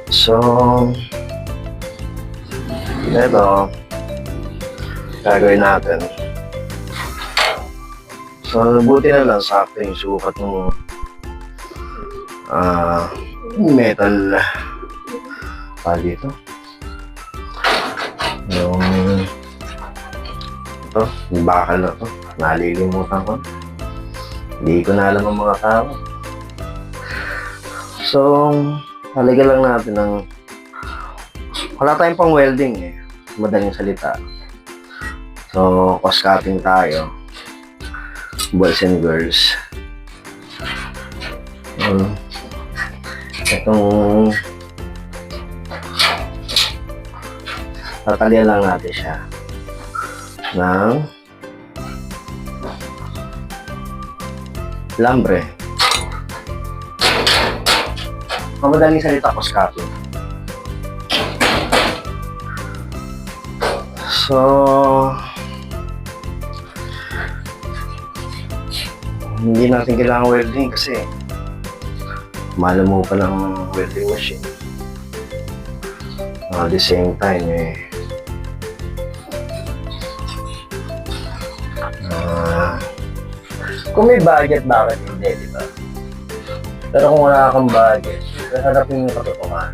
So, ito, gagawin natin. So, buti na lang sakto yung sukat ng metal dito. Yung bakal na to, nalilimutan ko. Hindi ko na alam ang mga tao. So, halagyan lang natin ng wala tayong pang welding eh. Madaling salita. So, cost cutting tayo. Boys and girls. Itong tatalian lang natin siya ng lambre. Madaling salita, cost cutting. So, hindi natin kailangan welding kasi mahal mo pa ng welding machine. At the same time, kung may budget, bakit hindi, di ba? Pero kung wala kang budget, harapin mo katotohanan.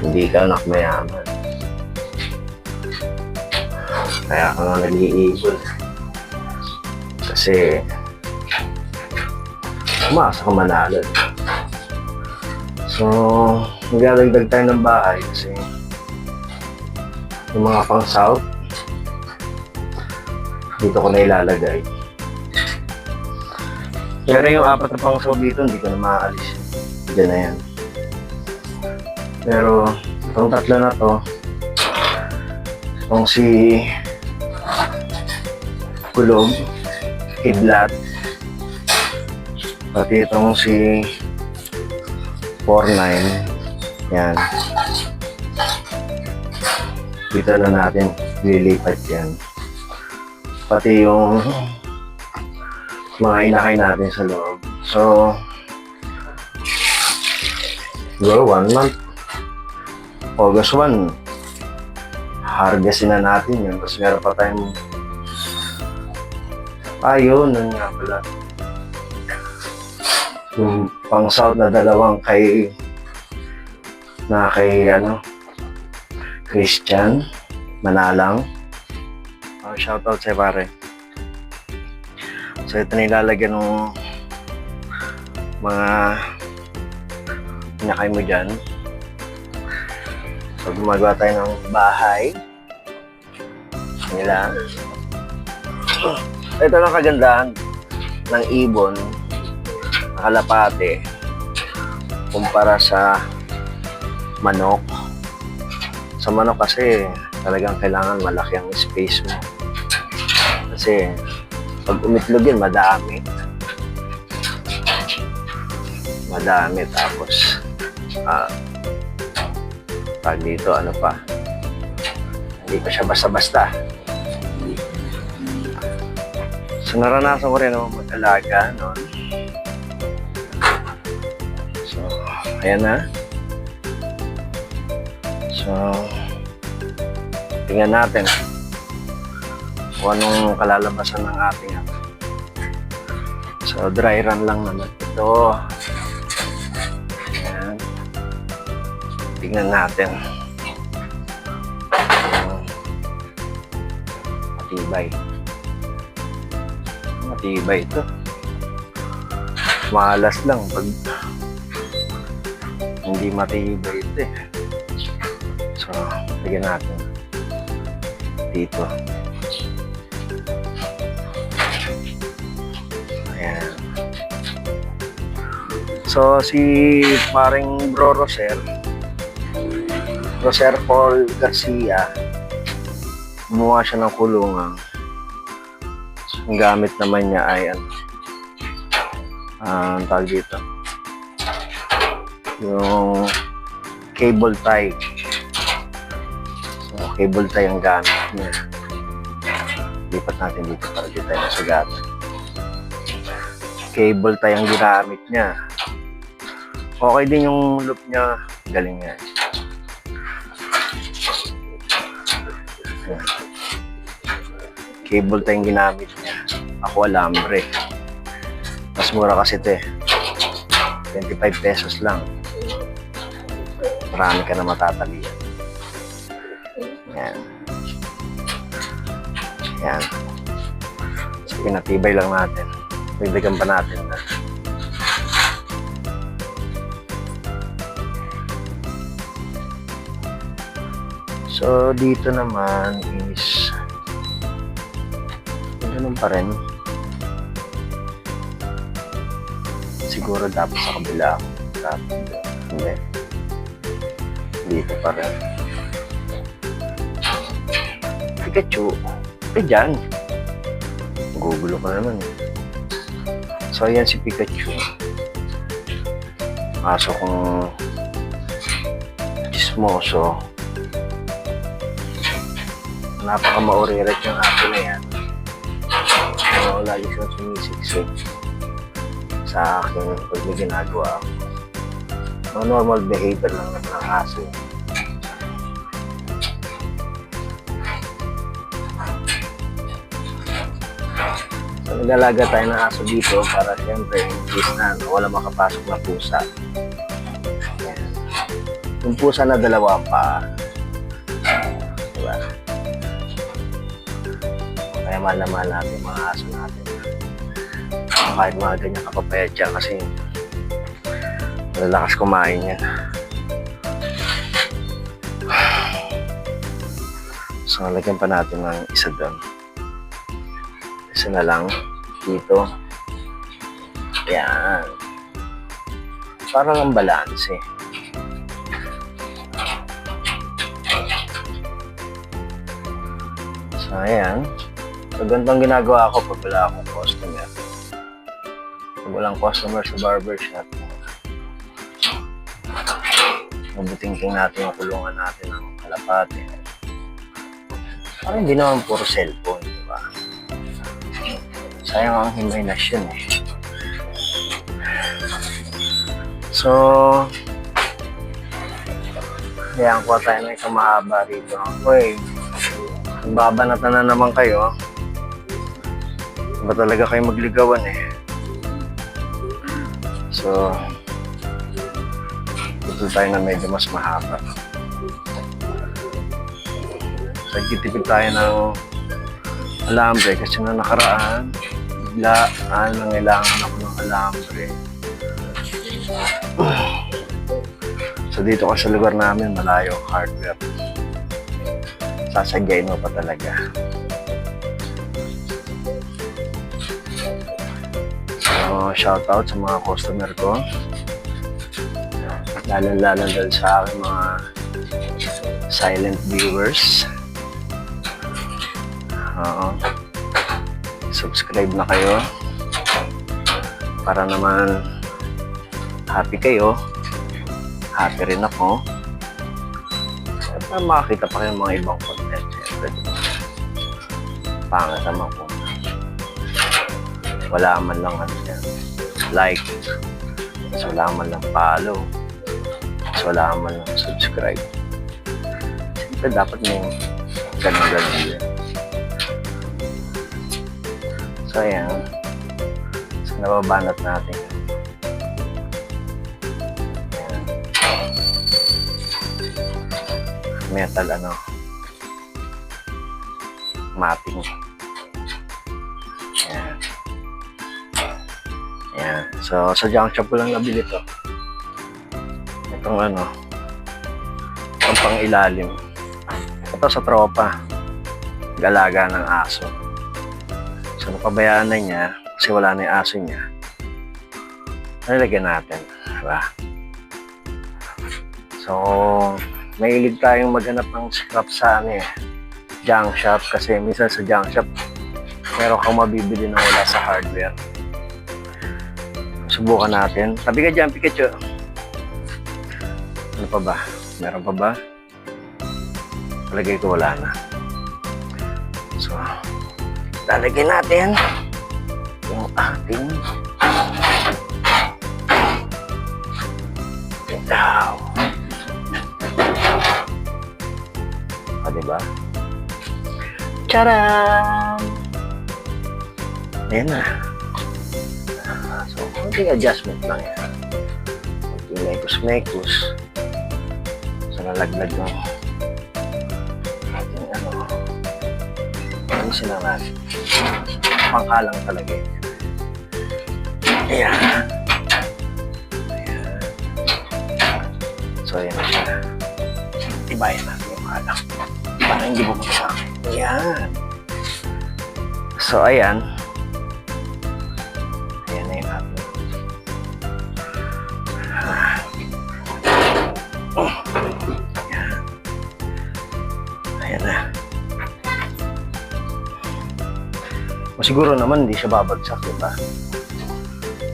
Hindi ka anak mayaman. Kaya ka nga nag-iibol. Kasi umasa ka manalo. So, magdadagdag tayo ng bahay kasi yung mga pang south dito ko na ilalagay. Pero yung apat na pang south dito hindi ko na maaalis. Diyan na yan. Pero itong tatlo na to, itong si Kulog, Kidlat, pati itong si 49, yan. Dito na natin lilipat yan. Pati yung mga inakay natin sa loob. So, siguro 1 month. August 1, harvestin na natin yun. Tapos meron pa tayong ayun, nun nga pala. Yung pang south na dalawang kay Christian Manalang. Shoutout sa pare. So ito na ilalagyan ng mga inakay mo dyan. So gumagawa tayo ng bahay nila. Ito lang kagandahan ng ibon, kalapate, kumpara sa manok. Sa manok kasi talagang kailangan malaki ang space mo. Kasi pag umitlog yun, madami. Tapos pag dito, ano pa, hindi pa siya basta-basta. So, naranasan ko rin mag-alaga noon. So, ayan na. So, tingnan natin kung anong kalalabasan ng ating So, dry run lang naman ito. Ayan. Tingnan natin. Matibay ito. Malas lang pag hindi matibay ito eh. So, tignan natin dito. Ayan. So, si paring Bro Roser Paul Garcia, gumawa siya ng kulungan. Ang gamit naman niya ay ang tawag dito, yung cable tie. So, cable tie ang gamit niya. Lipat natin dito para di tayo nasugat. Cable tie ang ginamit niya. Okay din yung loop niya. Galing yan. Cable tie yung ginamit niya. Ako alambre. Mas mura kasi ito eh. 25 pesos lang. Marami ka na matatalian. Yan. Yan. So, pinatibay lang natin. Dagdagan pa natin na. So, dito naman is ganun pa rin. Siguro dapat sa kabila. Hindi. Dito pa rin. Pikachu. Dyan. Gugulo ka naman. So, ayan si Pikachu. Kaso kung chismoso, napaka-mauriret yung aso na yan. So, lagi siyang sumisiksik sa akin pag may ginagawa ako. So, normal behavior lang naman ng aso. So, nag-alaga tayo ng aso dito para siyempre in case na wala makapasok na pusa. Yan. Yung pusa na dalawa pa. Diba? Kaya mahal na mahal natin mga aso natin. Kahit mga ganyan kapapayat siya kasi malalakas kumain yan. So, lagyan pa natin ng isa doon. Isa na lang dito. Yan. Parang ang balance eh. So, ayan. So, ganitong ginagawa ko pag wala akong customer. Pag walang customer sa barbershop, mabutingking natin yung kulungan natin ng kalapate. Parang hindi naman puro cellphone, di ba? Sayang ang imahinasyon eh. So, ayan, kuha tayo ng isang mahaba rito. Uy, babanatan na naman kayo. Ba talaga kayo magligawan eh. So, ito tayo na medyo mas mahaba. So, titipid tayo ng alambre kasi na nakaraan, biglaan nangailangan ako ng alambre. So, dito kasi sa lugar namin, malayo ang hardware. Sasagyain mo pa talaga. So, shout out sa mga customer ko. Lalo dahil sa aking mga silent viewers. Subscribe na kayo para naman happy kayo, happy rin ako. Para makakita pa kayo ng mga ibang content. Siyempre, pangit naman po. Wala man lang like, wala man lang follow, wala man lang subscribe. Siyempre dapat may ganun din. So ayan, so nababanat natin. Ayan. Metal mapping. Ayan. Ayan. So sa junk shop ko lang nabili to. Itong itong pang ilalim. Ito sa tropa. Galaga ng aso. So, napabayaan na niya kasi wala na yung aso niya. Nalagyan natin. Diba? So, mahilig tayong maghanap ng scrap sa junk shop kasi minsan sa junk shop meron kang mabibili na wala sa hardware. Subukan natin. Tabi ka dyan, Pikachu. Ano pa ba? Meron pa ba? Palagay ko wala na. So, lalagyan natin yung ating Charan! Ayan na. So, konting adjustment lang yan. Konting mekos-mekos. So, nalaglag ng ating ano. Ayusin na natin. Pangkalang talaga yun. Ayan. Ayan. So, ayan na siya. Ibayan natin yung kalang. Para hindi bumagsak. Ayan. So, ayan. Ayan na yung ating. Ayan. Ayan na. Masiguro naman hindi siya babagsak, diba?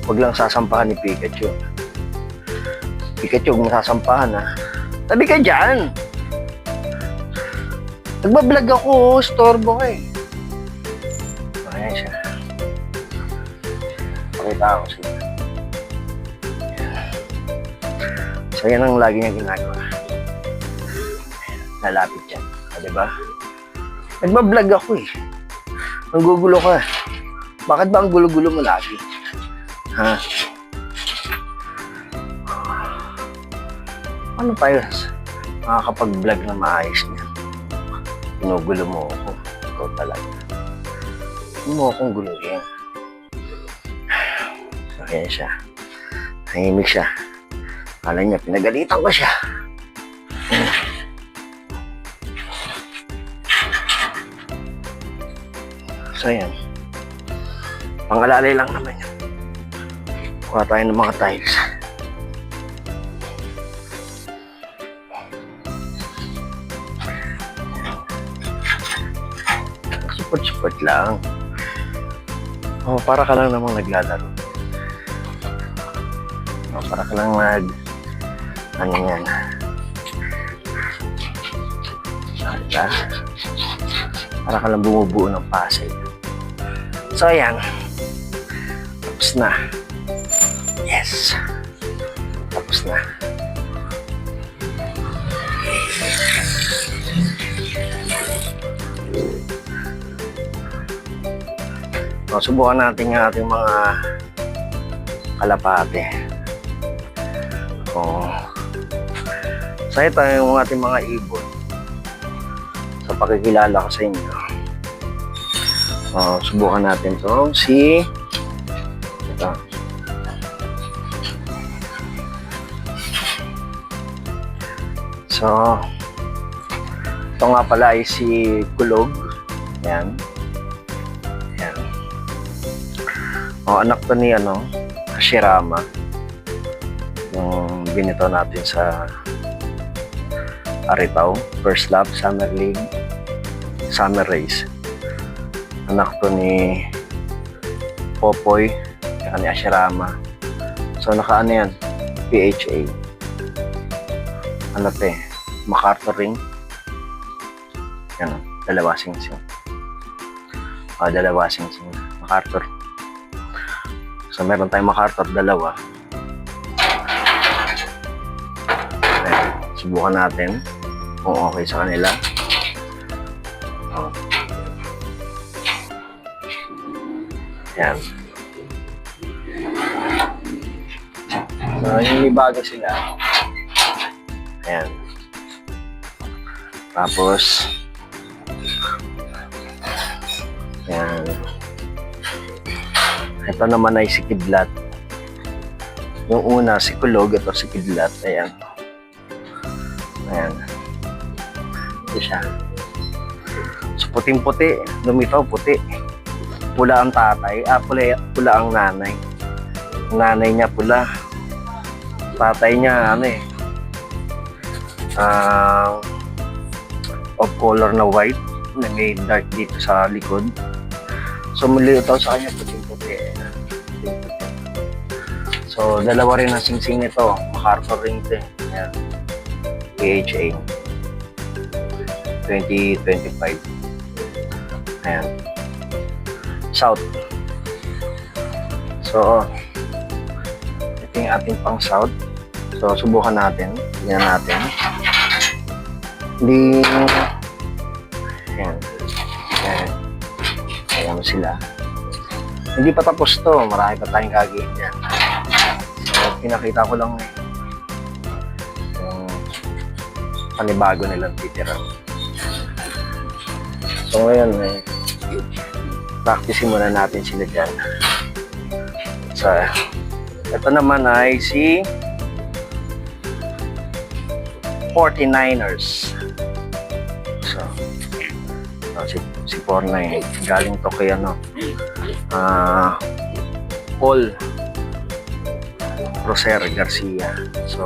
Huwag lang sasampahan ni Pikachu. Pikachu, huwag mo sasampahan, ha? Tabi ka dyan! Nagbablog ako, storbo ka eh. Ayan siya. Pakita ko siya. So, yan ang lagi niya ginagawa. Lalapit yan. Diba? Nagbablog ako eh. Ang gugulo ka. Bakit ba ang gulo-gulo mo lagi? Ha? Ano pa yun? Makakapag-vlog na maayos niya. Pinugulo mo ako. Ikaw talaga. Hindi mo akong guluhin. So, ayan siya. Tahimik siya. Kala niya, pinagalitan ko siya. So, ayan. Pangalalay lang naman yan. Kuha tayo ng mga tiles. Support lang. Oh, para ka lang namang naglalaro. Oh, para ka lang ano yan. Diba? Para ka lang bumubuo ng pasay. So, ayan. Tapos na. Yes. Tapos na. So, subukan natin yung ating mga kalapate. So, ito yung ating mga ibon. So, pakikilala ko sa inyo. Subukan natin to ito. So, ito nga pala ay si Kulog. Yan. Yan. Anak to ni Hashirama. Yung binito natin sa Aritaw. First lap, Summer League, Summer Race. Anak to ni Popoy, saka ni Hashirama. So, nakaano yan? PHA. Ano to eh? MacArthur ring. Yan, dalawa sing-sing. Dalawa sing-sing. MacArthur. So, meron tayong MacArthur, dalawa. Ayan, subukan natin kung okay sa kanila. Ayan. So, hinibago sila. Ayan. Tapos, ayan. Ito naman ay si Kidlat. Yung una, si Kulog. Ito si Kidlat. Ayan. Ayan. Ito siya. So, puting-puti. Lumitaw, puti. Pula ang tatay. Pula ang nanay. Ang nanay niya pula. Tatay niya, of color na white. Na may dark dito sa likod. So, mulitaw sa kanya, puting-puti. So, dalawa rin ang sing-sing nito. MacArthur ring ito. Ayan. PHA. 2025. Ayan. South. So, ito yung ating pang south. So, subukan natin. Tingnan natin. Hindi... Ayan. Ayan. sila. Hindi pa tapos to, marami pa tayong gagawin dyan. So, pinakita ko lang yung panibago nilang titira. So, ngayon, practice muna natin sila dyan. So, ito naman ay si 49ers. So, si 49 galing to kay Paul Roser Garcia. So,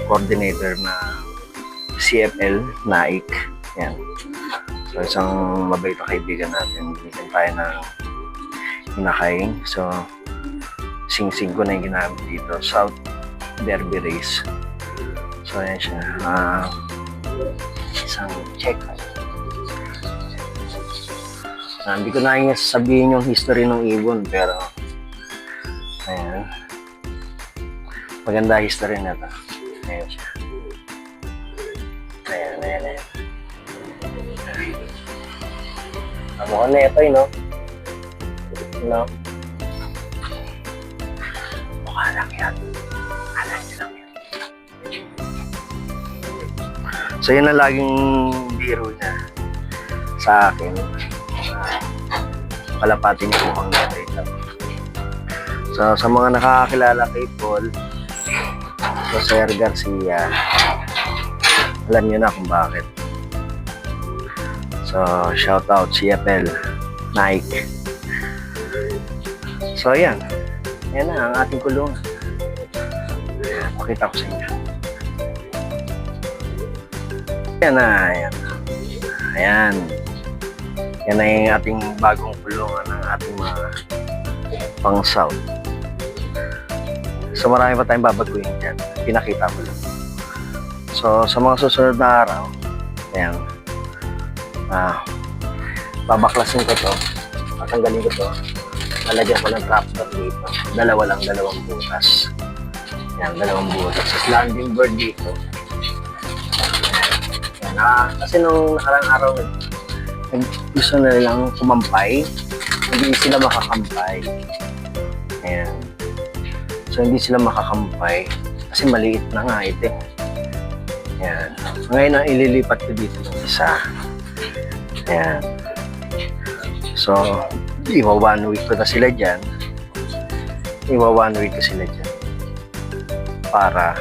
coordinator na CFL Nike. Yan. So, isang mabait na kaibigan natin. Binigyan tayo ng hinakain. So, sing-sing ko na yung ginamit dito. South Derby Race. So, ayan siya. Isang check. Hindi ko na yung sasabihin yung history ng ibon, pero ayan. Maganda history na ito. Ayan siya. Ayan. Mukha na ito, no? Mukha lang yan. So, yun ang laging biro niya sa akin. Palapatin niyo kung mangyari ito. So, sa mga nakakakilala kay Paul Roser Garcia, alam niyo na kung bakit. So, shout out CFL Nike. So, ayan. Ayan na ang ating kulungan. Pakita ko sa inyo. Ayan na, ayan. Ayan. Yan na yung ating bagong kulungan ng ating mga pang-south. So, marami pa tayong babaguhin dyan. Pinakita ko lang. So, sa mga susunod na araw, ayan, babaklasin ko to. Tatanggalin ko to. Lalagyan ko ng trapdoor dito. Dalawang butas. Ayan, dalawang butas. Sa landing board dito. Ayan, kasi nung nakarang araw, gusto na nilang kumampay, hindi sila makakampay. Ayan. So, hindi sila makakampay kasi maliit na nga ito. Ayan. Ngayon ang ililipat ko dito ng isa. Ayan. So, iwa 1 week ko na sila dyan. Para,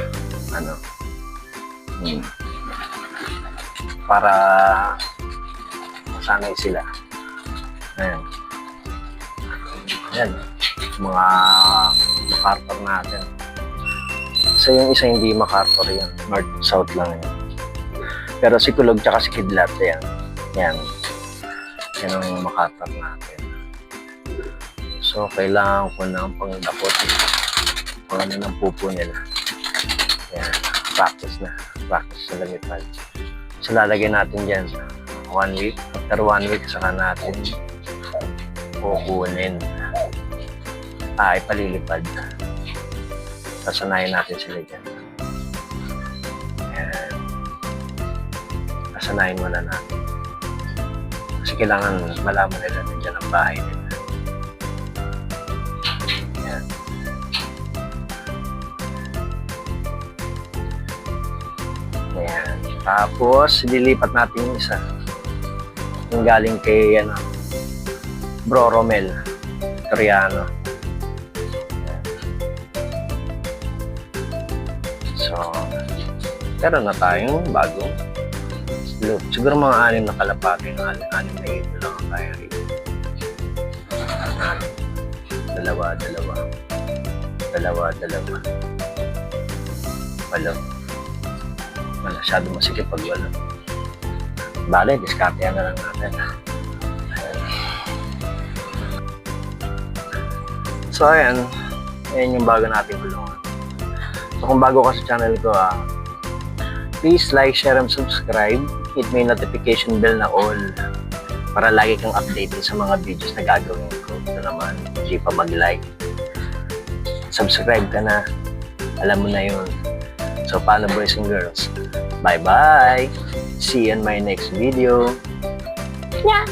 para sanay sila. Ayan. Ayan. Mga MacArthur natin. So, yung isa hindi MacArthur yan. North-South lang yan. Pero si Kulog tsaka si Kidlat yan. Yan. Yan ang MacArthur natin. So, kailangan ko ng pangdakot. Pang ng pupo nila. Ayan. Practice sa lamipad. So, lalagyan natin dyan 1 week. After 1 week, saka natin kukunin. Ipalilipad. Sasanayin natin sila dyan. Ayan. Sasanayin muna natin. Kasi kailangan malaman nila na dyan ang bahay nila. Ayan. Ayan. Tapos, lilipat natin yung isa. Yung galing kay Bro Romel Toriano. So, meron na tayong bagong loop. Siguro mga 6 na kalapati, 6 na ito lang ang kaya rito. Dalawa. Walo. Masyado masikip pag walo. Bale, diskartehan na lang natin. So, ayan. Ayan yung bago nating kulungan. So, kung bago ka sa channel ko, please like, share, and subscribe. Hit may notification bell na all para lagi kang updated sa mga videos na gagawin ko. Ito naman, hindi pa mag-like. Subscribe ka na. Alam mo na yun. So, paano boys and girls? Bye-bye! See you in my next video. Yeah!